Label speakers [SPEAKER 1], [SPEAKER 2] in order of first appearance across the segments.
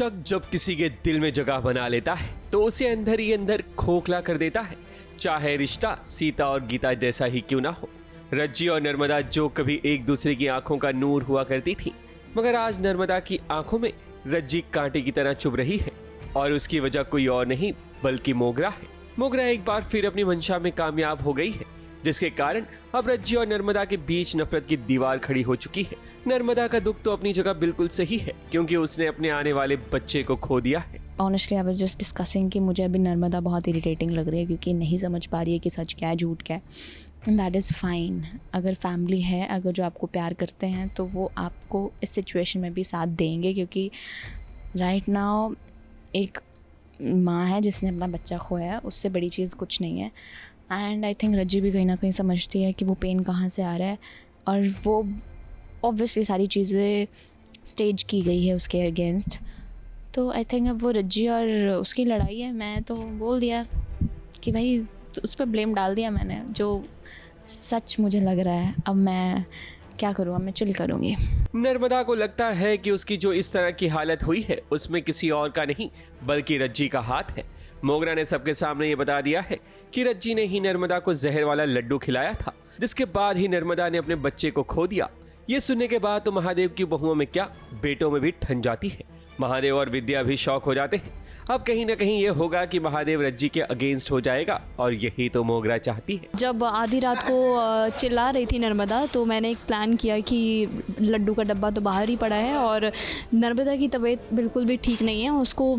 [SPEAKER 1] शक जब किसी के दिल में जगह बना लेता है तो उसे अंदर ही अंदर खोखला कर देता है, चाहे रिश्ता सीता और गीता जैसा ही क्यों ना हो। रज्जी और नर्मदा जो कभी एक दूसरे की आंखों का नूर हुआ करती थी, मगर आज नर्मदा की आंखों में रज्जी कांटे की तरह चुभ रही है और उसकी वजह कोई और नहीं बल्कि मोगरा है। मोगरा एक बार फिर अपनी मंशा में कामयाब हो गई है, जिसके कारण अब रज्जी और नर्मदा के बीच नफरत की दीवार खड़ी हो चुकी है। नर्मदा का दुख तो अपनी जगह बिल्कुल सही है, क्योंकि उसने अपने आने वाले बच्चे को खो दिया है।
[SPEAKER 2] Honestly I was just discussing कि मुझे अभी नर्मदा बहुत इरिटेटिंग लग रही है, क्योंकि नहीं समझ पा रही है कि सच क्या है झूठ क्या है। That is fine. अगर फैमिली है, अगर जो आपको प्यार करते हैं, तो वो आपको इस सिचुएशन में भी साथ देंगे, क्योंकि राइट नाउ एक माँ है जिसने अपना बच्चा खोया है, उससे बड़ी चीज़ कुछ नहीं है। एंड आई थिंक रज्जी भी कहीं ना कहीं समझती है कि वो पेन कहाँ से आ रहा है, और वो ऑब्वियसली सारी चीज़ें स्टेज की गई है उसके अगेंस्ट। तो आई थिंक अब वो रज्जी और उसकी लड़ाई है। मैं तो बोल दिया कि भाई तो उस पर ब्लेम डाल दिया मैंने, जो सच मुझे लग रहा है। अब मैं क्या करूँ, अब मैं चिल करूँगी।
[SPEAKER 1] नर्मदा को लगता है कि उसकी जो इस तरह की हालत हुई है उसमें किसी और का नहीं बल्कि रज्जी का हाथ है। मोगरा ने सबके सामने ये बता दिया है कि रज्जी ने ही नर्मदा को जहर वाला लड्डू खिलाया था, जिसके बाद ही नर्मदा ने अपने बच्चे को खो दिया। ये सुनने के बाद तो महादेव की बहुओं में क्या, बेटों में भी ठन जाती है। महादेव और विद्या भी शौक हो जाते हैं। अब कहीं ना कहीं ये होगा कि महादेव रज्जी के अगेंस्ट हो जाएगा, और यही तो मोगरा चाहती है।
[SPEAKER 3] जब आधी रात को चिल्ला रही थी नर्मदा, तो मैंने एक प्लान किया कि लड्डू का डब्बा तो बाहर ही पड़ा है और नर्मदा की तबीयत बिल्कुल भी ठीक नहीं है। उसको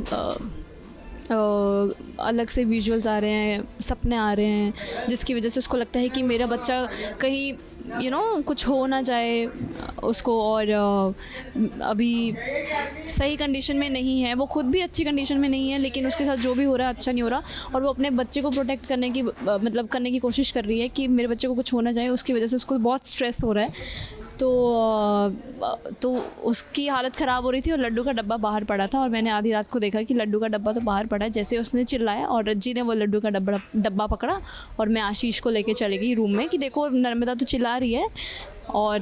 [SPEAKER 3] अलग से विजुअल्स आ रहे हैं, सपने आ रहे हैं, जिसकी वजह से उसको लगता है कि मेरा बच्चा कहीं कुछ हो ना जाए उसको, और अभी सही कंडीशन में नहीं है। वो खुद भी अच्छी कंडीशन में नहीं है, लेकिन उसके साथ जो भी हो रहा है अच्छा नहीं हो रहा, और वो अपने बच्चे को प्रोटेक्ट करने की कोशिश कर रही है कि मेरे बच्चे को कुछ हो ना जाए। उसकी वजह से उसको बहुत स्ट्रेस हो रहा है। तो उसकी हालत ख़राब हो रही थी और लड्डू का डब्बा बाहर पड़ा था, और मैंने आधी रात को देखा कि लड्डू का डब्बा तो बाहर पड़ा है। जैसे उसने चिल्लाया और रज्जी ने वो लड्डू का डब्बा पकड़ा, और मैं आशीष को लेके चली गई रूम में कि देखो नर्मदा तो चिल्ला रही है। और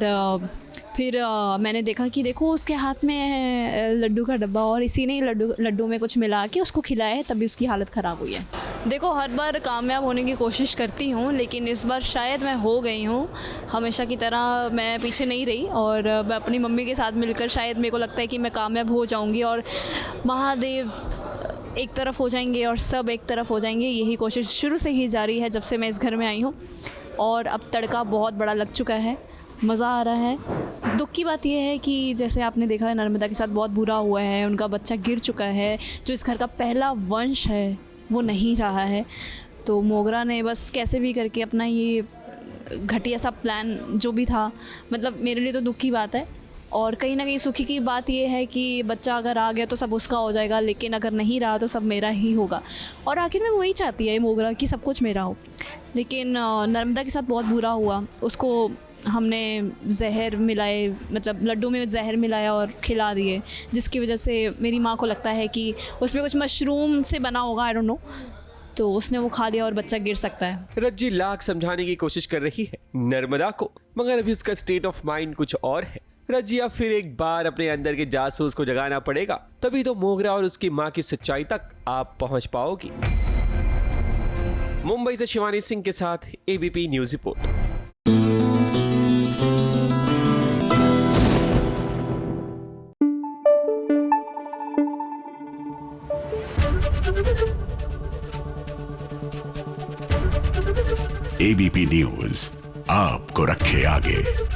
[SPEAKER 3] फिर मैंने देखा कि देखो उसके हाथ में है लड्डू का डब्बा, और इसी ने लड्डू में कुछ मिला के उसको खिलाया है, तभी उसकी हालत ख़राब हुई है। देखो हर बार कामयाब होने की कोशिश करती हूँ, लेकिन इस बार शायद मैं हो गई हूँ। हमेशा की तरह मैं पीछे नहीं रही, और मैं अपनी मम्मी के साथ मिलकर शायद मेरे को लगता है कि मैं कामयाब हो जाऊँगी, और महादेव एक तरफ हो जाएंगे और सब एक तरफ हो जाएंगे। यही कोशिश शुरू से ही जारी है जब से मैं इस घर में आई हूँ, और अब तड़का बहुत बड़ा लग चुका है, मज़ा आ रहा है। दुख की बात यह है कि जैसे आपने देखा है नर्मदा के साथ बहुत बुरा हुआ है, उनका बच्चा गिर चुका है, जो इस घर का पहला वंश है वो नहीं रहा है। तो मोगरा ने बस कैसे भी करके अपना ये घटिया सा प्लान जो भी था, मतलब मेरे लिए तो दुख की बात है, और कहीं ना कहीं सुखी की बात ये है कि बच्चा अगर आ गया तो सब उसका हो जाएगा, लेकिन अगर नहीं रहा तो सब मेरा ही होगा। और आखिर में वही चाहती है मोगरा कि सब कुछ मेरा हो। लेकिन नर्मदा के साथ बहुत बुरा हुआ, उसको हमने जहर मिलाए, मतलब लड्डू में जहर मिलाया और खिला दिए, जिसकी वजह से मेरी माँ को लगता है कि उसमें कुछ मशरूम से बना होगा, आई डोंट नो, तो उसने वो खा लिया और बच्चा गिर सकता है।
[SPEAKER 1] रज्जी लाख समझाने की कोशिश कर रही है नर्मदा को, मगर अभी उसका स्टेट ऑफ माइंड कुछ और है। रज्जी अब फिर एक बार अपने अंदर के जासूस को जगाना पड़ेगा, तभी तो मोगरा और उसकी माँ की सच्चाई तक आप पहुंच पाओगी। मुंबई से शिवानी सिंह के साथ ABP news report.
[SPEAKER 4] ABP news आपको रखे आगे।